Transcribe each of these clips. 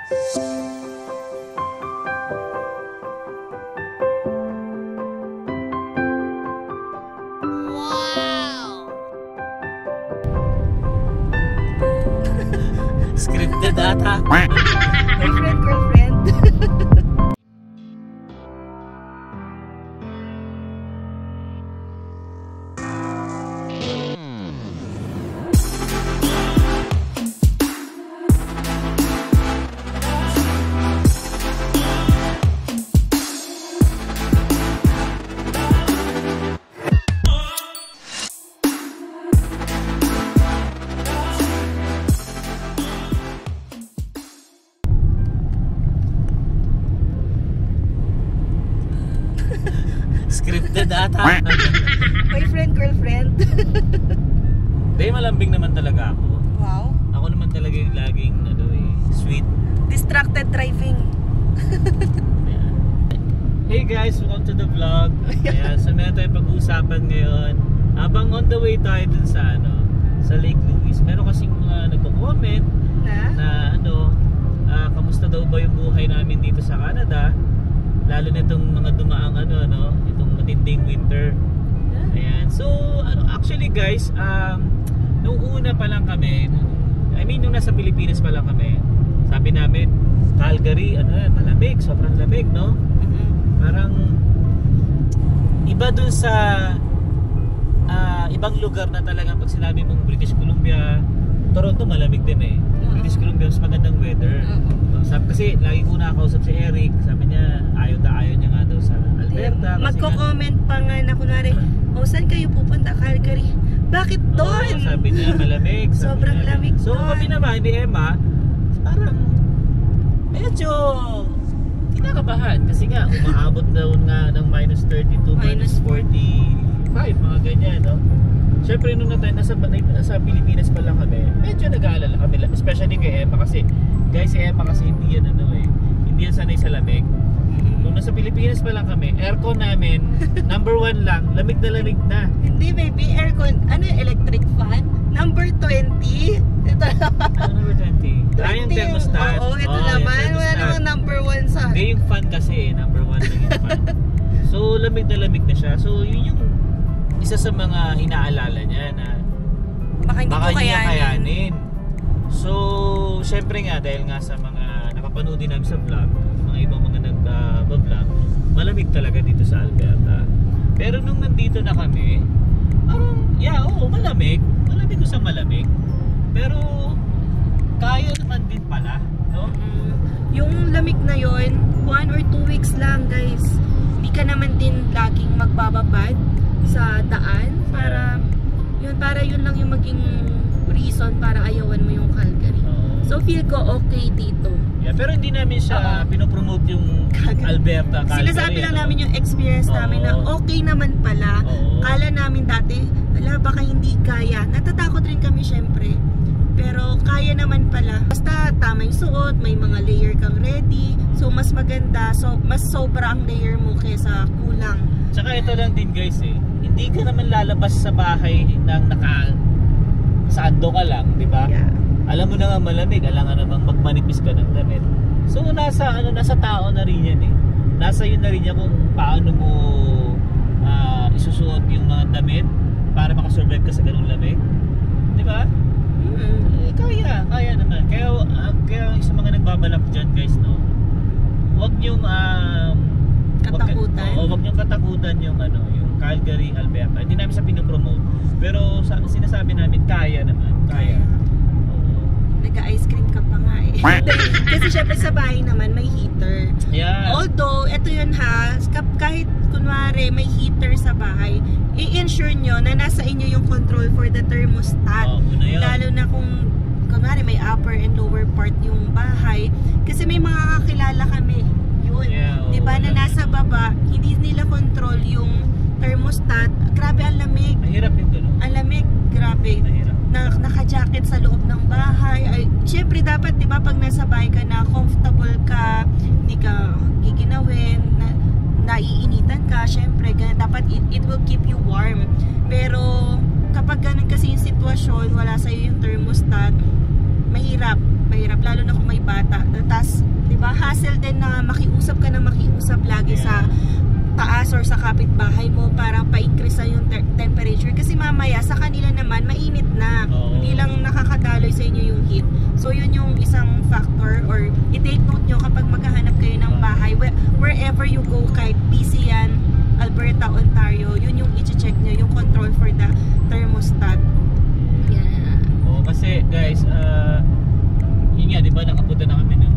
Scripted ata. Boyfriend, girlfriend. Scripted ata. Boyfriend, girlfriend. Dahil malambing naman talaga ako. Wow. Ako naman talaga yung laging sweet. Distracted driving. Ayan. Hey guys, welcome to the vlog. Ayan, so meron tayong pag-uusapan ngayon. Habang on the way tayo dun sa sa Lake Louise, meron kasing nagko-comment na kamusta daw ba yung buhay namin dito sa Canada, lalo na itong mga dumaang itong matinding winter. Ayan. So actually guys, nung una pa lang kami, nung nasa Pilipinas pa lang kami, sabi namin Calgary, malamig, sobrang lamig, no? Parang iba dun sa ibang lugar na talagang pag sinabi mong British Columbia, Toronto malamig din eh. British Columbia mas magandang weather. Kasi lagi ko nakausap si Eric, sabi niya ayaw niya nga daw sa Alberta. Magko-comment pa nga na kunwari, saan kayo pupunta? Calgary. Bakit doon? Sabi niya malamig. Sobrang lamig doon. So kami naman ni Emma, parang medyo kinakabahan kasi nga umaabot daw nga ng minus 32, minus 45, mga ganyan, no? Siyempre nung nasa Pilipinas pa lang kami, medyo nag-aalala kami, especially kay Emma kasi guys, si Emma kasi hindi yan hindi yan sanay sa lamig. Nung nasa Pilipinas pa lang kami, aircon namin number 1 lang, lamig na lamig na. Hindi baby, aircon, electric fan? Number 20? Ito naman. Number 20? Yung thermostat. Oo, ito naman. Wala namang number 1 sa... Hindi, yung fan kasi, number 1 lang yung fan. So, lamig na lamig na siya. So, yun yung isa sa mga inaalala niya na baka hindi ko kayanin. So, syempre nga, dahil nga sa mga nakapanood din namin sa vlog, mga ibang mga nag-vlog, malamig talaga dito sa Alberta. Pero nung nandito na kami, parang, malamig. Malamig ko sa malamig. Pero, kaya naman din pala, no? Yung lamig na yon, 1 or 2 weeks lang, guys. Hindi ka naman din laging magbababad sa daan para yun lang yung maging reason para ayawan mo yung Calgary. So feel ko okay dito. Yeah, pero hindi namin siya pinopromote yung Alberta, Calgary. Sinasabi lang namin yung experience namin na okay naman pala. Kala namin dati, baka hindi kaya. Natatakot rin kami syempre. Pero kaya naman pala. Basta tama yung suot, may mga layer kang ready. So mas maganda, so mas sobra ang layer mo kaysa kulang. Tsaka ito lang din guys hindi ka naman lalabas sa bahay nang naka-sando ka lang, di ba? Yeah. Alam mo na nga malamig, alam nga namang magmanipis ka ng damit. So nasa tao na rin yan Nasa yun na rin yan kung paano mo isusuot yung mga damit para makasurvive ka sa ganung lamig. Di ba? Kaya naman. Kaya sa mga nagbabalak dyan guys, no? Huwag niyong katakutan. Huwag niyong katakutan yung Calgary, Alberta. Hindi namin sa pinopromote. Pero sinasabi namin kaya naman. Kaya. Nag-ice cream ka pa nga Kasi syempre sa bahay naman may heater. Yeah. Although, ito yun kahit kunwari may heater sa bahay, i-ensure nyo na nasa inyo yung control for the thermostat. Lalo na kung kunwari may upper and lower part yung bahay. Kasi may mga kakilala kami. Yun. Diba na nasa baba, hindi nila control yung thermostat. Grabe ang lamig. Mahirap yung gano'n. Ang lamig, grabe. Naka-jacket sa loob ng bahay. Siyempre dapat, di ba, pag nasa bahay ka na comfortable ka, hindi ka giginawin, naiinitan ka, siyempre, dapat it will keep you warm. Pero kapag ganun kasi yung sitwasyon, wala sa'yo yung thermostat, mahirap. Lalo na kung may bata. Tas, di ba, hassle din na makiusap ka na makiusap lagi sa taas or sa kapitbahay mo para pa-increase yung temperature. Kasi mamaya sa kanila naman, mainit na. Hindi lang nakakadaloy sa inyo yung heat. So, yun yung isang factor or i-take note nyo kapag maghahanap kayo ng bahay. Wherever you go, kahit BC yan, Alberta, Ontario, yun yung i-check nyo, yung control for the thermostat. Yeah. Kasi guys, yun nga, di ba, nakapunta na kami ng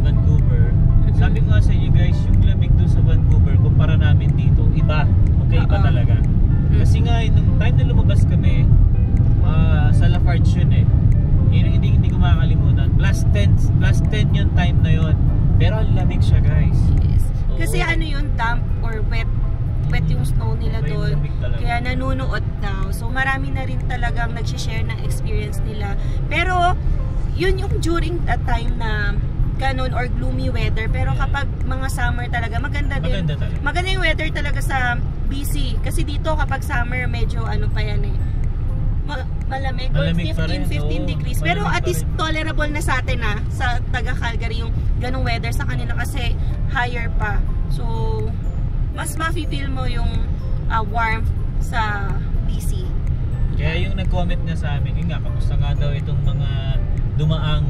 Vancouver. Sabi ko nga sa inyo guys, yung lamig doon sa Vancouver, kumpara namin dito, iba. Okay, iba talaga. Kasi nga, nung time na lumabas kami, sa Lafarge yun eh. Yun ang hindi ko makakalimutan. Plus 10 yung time na yun. Pero lamig siya guys. Yes. Kasi ano yun, damp or wet yung snow nila doon. Kaya nanunuot daw. So marami na rin talagang nag-share ng experience nila. Pero yun yung during that time na ganun or gloomy weather. Pero kapag mga summer talaga, maganda din. Maganda yung weather talaga sa BC. Kasi dito kapag summer, medyo ano pa yan eh. Malamig or 15 degrees. Pero at least tolerable na sa atin sa taga Calgary yung ganung weather sa kanila kasi higher pa. So, mas mafe-feel mo yung warmth sa BC. Kaya yung nag-comment na sa amin, yun nga, kamusta nga daw itong mga dumaang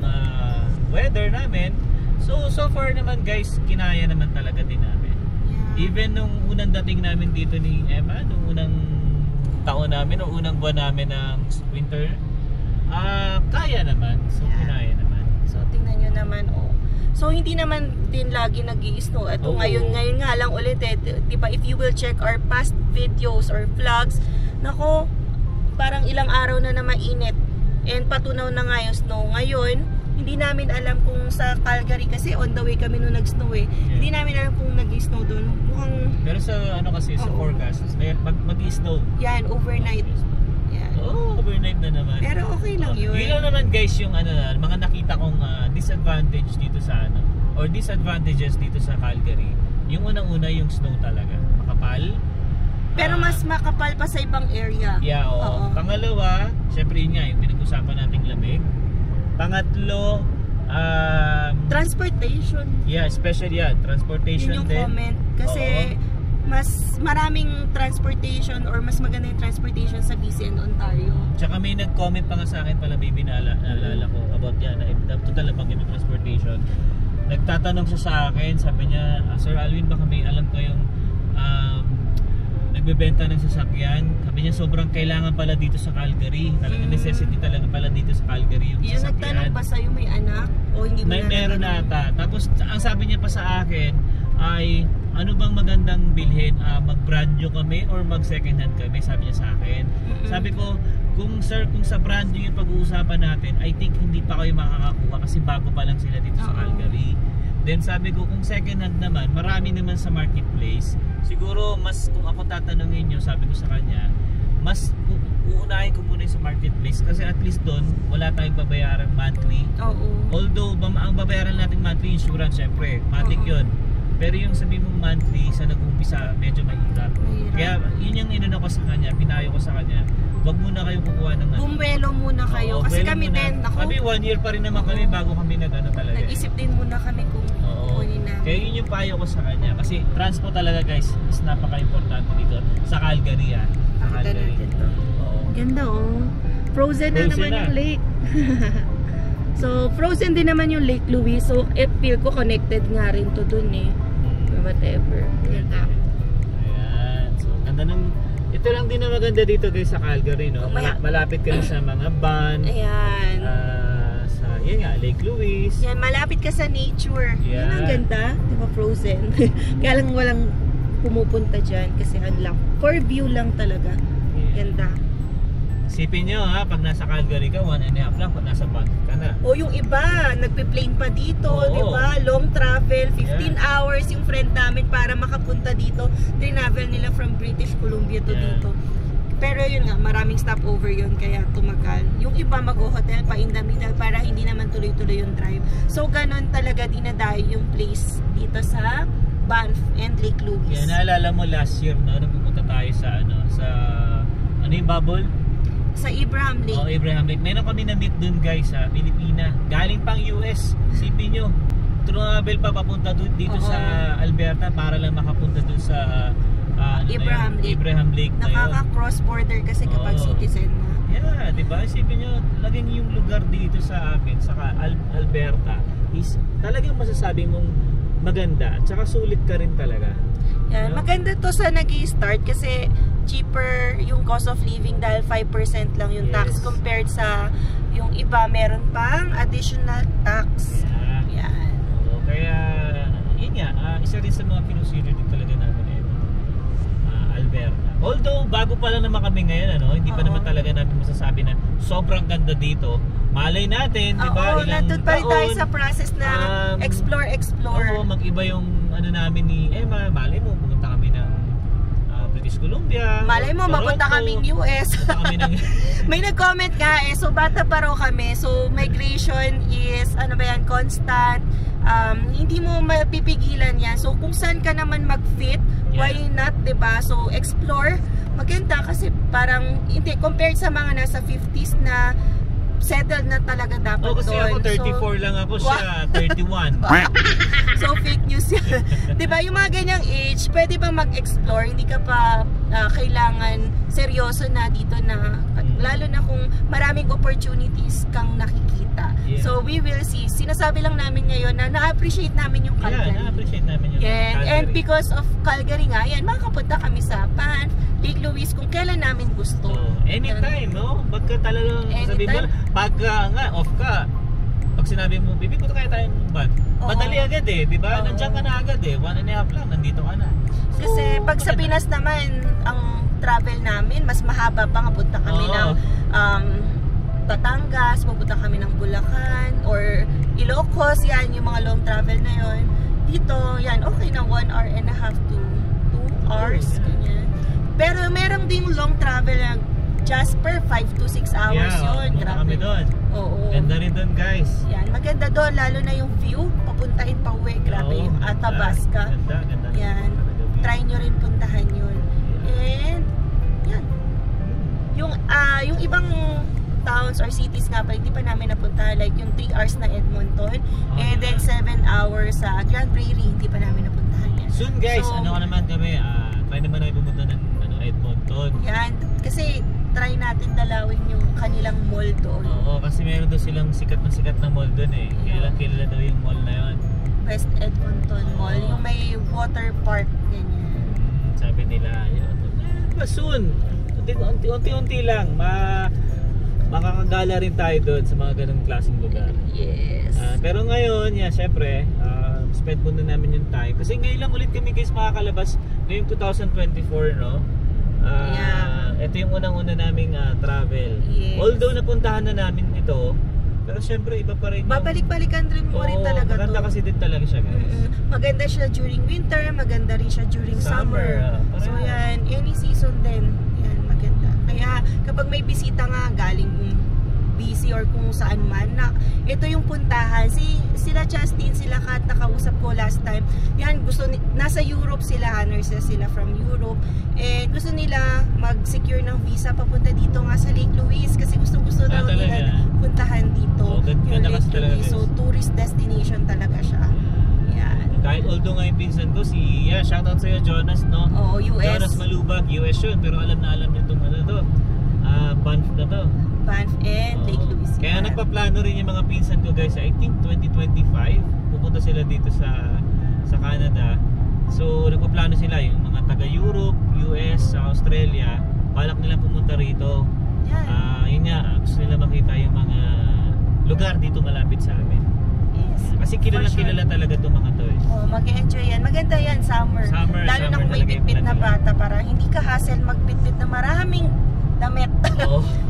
weather namin. So far naman guys, kinaya naman talaga din namin. Yeah. Even nung unang dating namin dito ni Emma, nung unang taon namin, o unang buwan namin ng winter, kaya naman. So kinaya naman. So tingnan nyo naman, so hindi naman din lagi nag-i-snow. Ito ngayon nga lang ulit eh. Diba, if you will check our past videos or vlogs, nako, parang ilang araw na mainit. And patunaw na nga yung snow. Ngayon, hindi namin alam kung sa Calgary kasi on the way kami nung nag-snow eh. Yeah. Hindi namin alam kung nag-snow doon. Mukhang... Pero sa ano kasi, sa forecast, mag-i-snow. Yan, overnight. Yan. Overnight na naman. Pero okay lang yun. Yun lang naman guys yung mga nakita kong disadvantage dito sa or disadvantages dito sa Calgary. Yung unang-una yung snow talaga. Makapal. Pero mas makapal pa sa ibang area. Yeah, oo. Pangalawa, syempre yun nga, yung pinag-usapan nating lamig. Pangatlo, transportation. Yeah, especially transportation yun yung din. Comment. Kasi mas maraming transportation or mas maganda yung transportation sa BC and Ontario. Tsaka may nag-comment pa nga sa akin pala, baby, naalala ko about yan. Total na pang transportation. Nagtatanong siya sa akin, sabi niya, Sir Alwin, baka may alam ko yung nagbebenta ng sasakyan. Sabi niya sobrang kailangan pala dito sa Calgary. Talagang necessity talaga pala dito sa Calgary yung sasakyan. Yung nagtanong ba sa'yo may anak? O hindi mo meron na ata. Tapos ang sabi niya pa sa akin ay ano bang magandang bilhin? Mag-brand new kami or mag-second hand kami? Sabi niya sa akin. Sabi ko, kung sa brand new yung pag-uusapan natin, I think hindi pa kayo makakakuha kasi bago pa lang sila dito sa Calgary. Then sabi ko, kung second hand naman, marami naman sa marketplace. Siguro mas kung ako tatanungin nyo, sabi ko sa kanya, mas uunahin ko muna sa marketplace kasi at least doon wala tayong babayaran monthly. Although ang babayaran natin monthly insurance, syempre, matik yun. Pero yung sabi mong monthly sa nag-umpisa, medyo mahirap. Kaya yun yung inano ko sa kanya, pinayo ko sa kanya, wag muna kayo kukuha ng bumwelo muna kayo. Kasi kami din, kami 1 year pa rin naman kami bago kami talaga. Nag-isip din muna kami kung kukunin namin. Kaya yun yung payo ko sa kanya. Kasi transport talaga guys, is napaka-importante dito sa Calgary. Pakita natin to. Ganda Frozen na naman yung lake. So, frozen din naman yung Lake Louise. So, feel ko connected nga rin to dun eh. Whatever. Ganda. Ayan. So, ganda ng... Ito lang din na maganda dito guys sa Calgary, no? Malapit ka sa mga van. Ayan. Yan nga, Lake Louise. Yan, malapit ka sa nature. Yan ang ganda. Diba, frozen? Kaya lang walang pumupunta dyan kasi unlock. For view lang talaga. Ganda. Isipin nyo pag nasa Calgary ka, 1.5 lang, pag nasa Banff ka na. Yung iba, nagpe-plane pa dito, diba? Long travel, 15 hours yung friend namin para makapunta dito. Travel nila from British Columbia to dito. Pero yun nga, maraming stopover yun, kaya tumagal. Yung iba mag-hotel pa in the middle para hindi naman tuloy-tuloy yung drive. So, ganun talaga dinadayo yung place dito sa Banff and Lake Louise. Naalala mo last year, no? Nung pumunta tayo sa, ano yung bubble? Sa Abraham Lake. Oh, Abraham Lake. Meron kami na-meet dun guys sa Pilipina. Galing pang US. Sipin nyo. Travel pa papunta dito sa Alberta para lang makapunta dun sa Abraham Lake. Abraham Lake na Nakaka-cross border kasi kapag citizen na. Yeah, di ba? Isipin nyo, laging yung lugar dito sa amin, sa Alberta, is talagang masasabi mong maganda at saka sulit ka rin talaga. Yan, maganda to sa nag-i-start kasi cheaper yung cost of living dahil 5% lang yung tax compared sa yung iba meron pang additional tax. Yan. Kaya, yun nga, isa rin sa mga pinusulit din talaga namin Alberta. Although, bago pa lang naman kami ngayon, hindi pa naman talaga namin masasabi na sobrang ganda dito. Malay natin, di ba? Oo, nandun pa rin tayo sa process na explore. Oo, mag-iba yung namin ni Emma. Malay mo, pumunta kami ng British Columbia. Malay mo, mapunta kaming US. May nag-comment nga so bata pa raw kami. So, migration is, constant. Hindi mo mapipigilan yan. So, kung saan ka naman mag-fit, why not, diba? So, explore. Maganda kasi parang, hindi, compared sa mga nasa 50s na settled na talaga dapat doon. Kasi ako 34 lang ako, siya 31. So fake news yan. Diba yung mga ganyang age, pwede bang mag-explore, hindi ka pa kailangan seryoso na dito na, lalo na kung maraming opportunities kang nakikita. So we will see. Sinasabi lang namin ngayon na na-appreciate namin yung Calgary. Na-appreciate namin yung Calgary. And because of Calgary nga, yan, makakapunta kami sa Banff, Lake Louise kung kailan namin gusto. Anytime, no? Pagka talagang sabi mo, pagka nga, off ka, pag sinabi mo, bibi, punta kaya tayo ng Banff. Madali agad di ba? Nandiyan ka na agad 1.5 lang, nandito ka na. Kasi pag sa Pinas naman, ang travel namin, mas mahaba pa nga, punta kami ng Batangas, pupunta kami ng Bulacan, or Ilocos, yan, yung mga long travel na yon. Dito, yan, okay na 1.5 hours to 2 hours, ganyan. Pero meron ding long travel na Jasper, 5 to 6 hours yun. Grabe. Kami doon. Oo. Ganda rin doon guys. Yan, maganda doon, lalo na yung view, papuntahin pa uwi, grabe yung Athabasca. Ganda. Yan, try nyo rin puntahan yun. And, yan. Yung ibang towns or cities nga pa, hindi pa namin napunta, like yung 3 hours na Edmonton, and then 7 hours sa Grand Prairie, hindi pa namin napuntahan yan. Soon guys, naman kami, try naman namin pumunta ng Edmonton. Yan, kasi try natin dalawin yung kanilang mall doon. Oo, kasi meron daw silang sikat na mall doon kilala daw yung mall na yun. West Edmonton Mall, yung may water park, ganyan. Sabi nila, soon, unti-unti lang, makakagala rin tayo doon sa mga ganung klaseng lugar. Yes. Pero ngayon, syempre, spend muna namin yung time. Kasi ngayon lang ulit kami guys makakalabas ngayong 2024, no? Ito yung unang-una naming travel. Yes. Although napuntahan na namin ito, pero syempre iba pa rin yung... Babalik-balikan rin mo rin talaga maganda to. Kasi din talaga siya guys. Maganda siya during winter, maganda rin siya during summer. So yan, any season din. Yan, maganda. Kaya kapag may bisita nga galing busy or kung saan man, ito yung puntahan. Sila Justin, sila Kat, nakausap ko last time. Yan, nasa Europe sila, nurses sila from Europe. And gusto nila mag-secure ng visa papunta dito nga sa Lake Louise kasi gusto daw nila puntahan dito. Yung Lake Louise. So, tourist destination talaga siya. Yan. Kahit although nga yung pinsan ko, shoutout sa'yo Jonas, no? Oo, US. Jonas Malubag, US yun. Pero alam niya itong Banff na to. Banff and Lake Louise. Kaya nagpaplano rin yung mga pinsan ko guys, I think 2025 pupunta sila dito sa Canada. So nagpaplano sila yung mga taga Europe, US, Australia, balak nila pumunta rito. Yun nga, gusto nila makita yung mga lugar dito malapit sa amin. Yes. Kasi kilala talaga itong mga to. Mag-enjoy yan. Maganda yan, summer. Lalo na kung may bitbit na bata para hindi ka hassle magbitbit na maraming damit.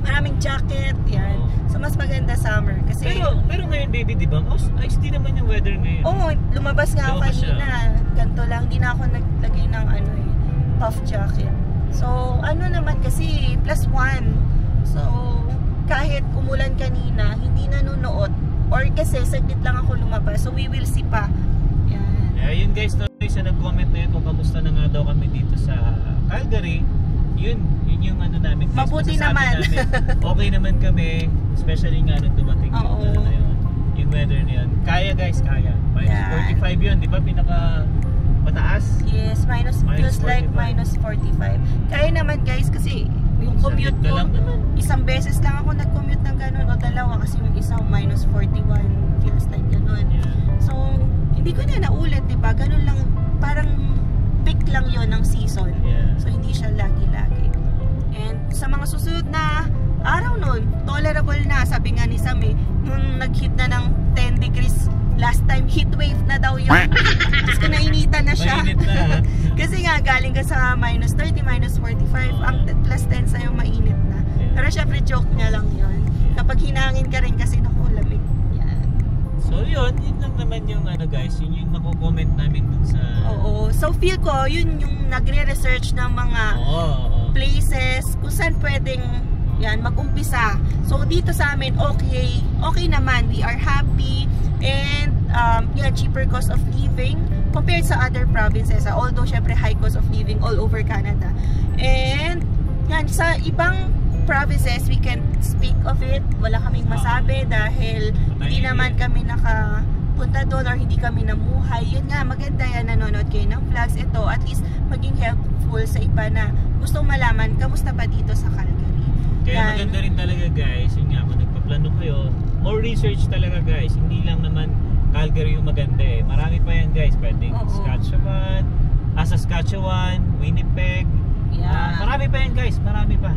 Maraming jacket, yan. So mas maganda summer kasi pero ngayon baby, di ba? Ayos din naman yung weather ngayon. Lumabas nga ako kanina. Ganto lang, hindi na ako naglagay ng puff jacket. So naman kasi +1. So kahit umulan kanina, hindi nanunuot or kasi saglit lang ako lumabas. So we will see pa. Yan. Yun guys, isa nag-comment na yun kung kamusta na nga daw kami dito sa Calgary. yun yung ano namin guys. Mabuti Masasabi naman. namin, okay naman kami, especially nga nung dumating yung ano na yun, yung weather na yun. Kaya guys, kaya. Minus 45 yun, di ba? Pinaka mataas? Yes, feels like 45. minus 45. Kaya naman guys, kasi yung commute ko, isang beses lang ako nag-commute ng ganun o dalawa kasi yung isang minus 41 feels like ganun. Yeah. So, hindi ko na naulit, diba? Ganun lang, parang peak lang yon ng season. Yeah. So, hindi siya lagi-lagi. And sa mga susunod na araw nun, tolerable na, sabi nga ni Sam nung nag-hit na ng 10 degrees last time, heat wave na daw yun. Tapos nainitan na siya. Mainit na. Kasi nga, galing ka sa minus 30, minus 45, ang plus 10 sa'yo mainit na. Pero syempre, joke nga lang yun. Kapag hinangin ka rin kasi naku, lamig. Yan. So yun lang naman yung ano guys, yun yung mako-comment namin dun sa... Oo. So feel ko, yun yung nagre-research ng mga places kung saan pwedeng yan, mag-umpisa. So dito sa amin, okay naman. We are happy. And cheaper cost of living compared sa other provinces. Although syempre high cost of living all over Canada. And yan, sa ibang provinces, we can speak of it. Wala kaming masabi dahil hindi naman kami nakapunta doon or hindi kami namuhay. Yun nga, maganda yan, nanonood kayo ng vlogs. Ito, at least maging helpful sa iba na gustong malaman kamusta pa dito sa Calgary. Kaya maganda rin talaga guys, yun nga, kung nagpaplano kayo, more research talaga guys, hindi lang naman Calgary yung maganda eh. Marami pa yan guys, pwedeng Saskatchewan, Winnipeg, marami pa yan guys, marami pa.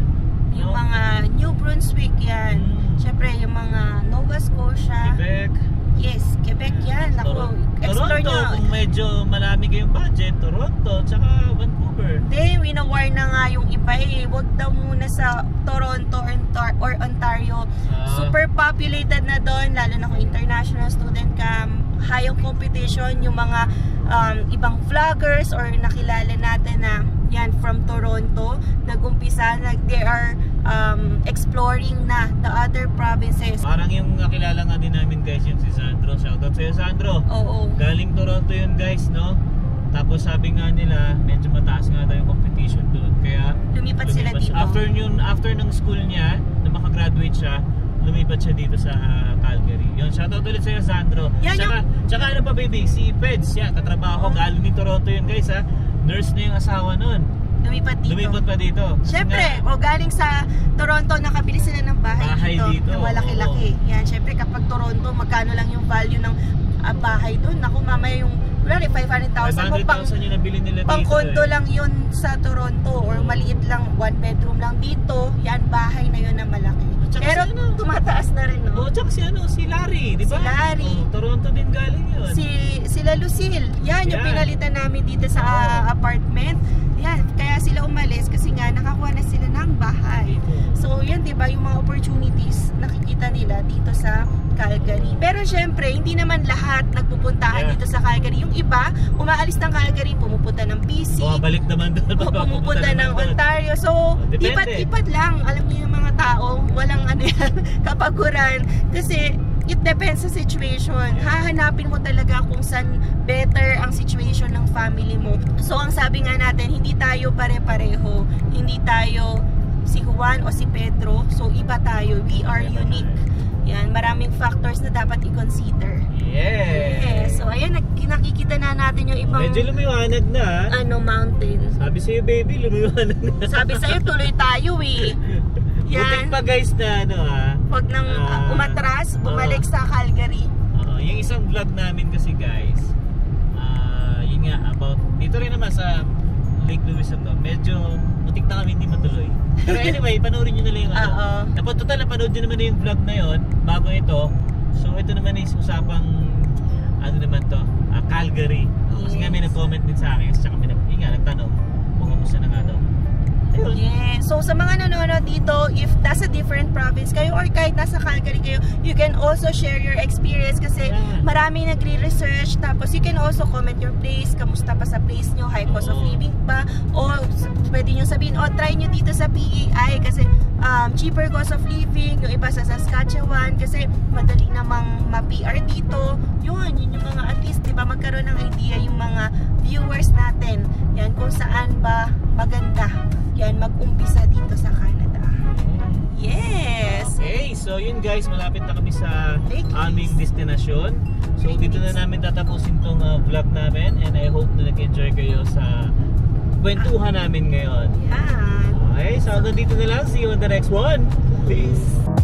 Yung mga New Brunswick yan, syempre yung mga Nova Scotia, Quebec. Yes, Quebec yan. Ako, explore Toronto, nyo. kung medyo malami kayong budget, Toronto, tsaka Vancouver. Hindi, winawar na nga yung iba eh. Huwag daw muna sa Toronto or Ontario. Super populated na doon, lalo na kung international student ka. High ang competition, yung mga ibang vloggers or nakilala natin na yan from Toronto, nag-umpisa, they are exploring na the other provinces. Parang yung nakilala nga din namin guys, yun si Sandro. Shoutout sa'yo Sandro. Oo. Galing Toronto yun guys, no? Tapos sabi nga nila, medyo mataas nga daw yung competition doon. Kaya lumipat sila dito. After ng school niya, na makagraduate siya, lumipat siya dito sa Calgary. Yun, shoutout ulit sa'yo Sandro. Yan, tsaka ano pa baby, si Peds, yan, katrabaho, galing ni Toronto yun guys ha. Nurse na yung asawa nun. Lumipat dito. Lumipat pa dito. Siyempre, galing sa Toronto, nakabili sila ng bahay dito. Na malaki-laki. Yan, siyempre kapag Toronto, magkano lang yung value ng bahay doon? Naku, mamaya yung 500,000 mo yung nabili nila pang dito, condo lang yun sa Toronto or maliit lang, 1 bedroom lang dito. Yan, bahay na yun na malaki. Pero tumataas na rin, no? Tsaka si Larry, di ba? Si Larry. Toronto din galing yun. Sila Lucille. Yan, yung pinalitan namin dito sa apartment. Yan, kaya sila umalis kasi nga nakakuha na sila ng bahay. So, yan, di ba, yung mga opportunities nakikita nila dito sa Calgary. Pero syempre, hindi naman lahat nagpupuntahan dito sa Calgary. Yung iba, umaalis ng Calgary, pumupunta ng BC. Balik naman doon. Pumupunta ng Ontario. So, ipat-ipat lang. Alam niyo yung mga tao, walang kapaguran. Kasi, it depends sa situation. Hahanapin mo talaga kung saan better ang situation ng family mo. So, ang sabi nga natin, hindi tayo pare-pareho. Hindi tayo si Juan o si Pedro. So, iba tayo. We are unique. Yan, maraming factors na dapat i-consider. Yes. So, ayan, nakikita na natin yung ibang... Medyo lumiwanag na. Mountain. Sabi sa'yo, baby, lumiwanag na. Sabi sa'yo, tuloy tayo eh. Butik pa guys na Huwag nang umatras, bumalik sa Calgary. Yung isang vlog namin kasi guys, yun nga, about, dito rin naman sa Lake Louise na to, medyo butik na kami hindi matuloy. Pero anyway, panoorin nyo na lang yung napanood nyo naman na yung vlog na yun, bago ito. So ito naman is usapang, Calgary. Kasi nga may nag-comment din sa akin, kasi tsaka nagtanong kung kamusta na nga daw. Yeah. So sa mga nanonood dito, if nasa different province kayo or kahit nasa Calgary kayo, you can also share your experience kasi marami nagre-research. Tapos you can also comment your place, kamusta pa sa place nyo, high cost of living ba, o pwede nyo sabihin, try nyo dito sa PEI kasi cheaper cost of living, yung iba sa Saskatchewan kasi madali namang ma-PR dito. Yun yung mga at least, diba, magkaroon ng idea yung mga viewers natin. Yan, kung saan ba maganda yan mag-umpisa dito sa Canada. Yes! Okay, so yun guys, malapit na kami sa Lake aming Louise. destinasyon. So Lake dito na Louise. namin tatapusin tong vlog namin, and I hope na nag-enjoy kayo sa kwentuhan namin ngayon. Yan. Okay, so hanggang dito na lang. See you on the next one. Peace!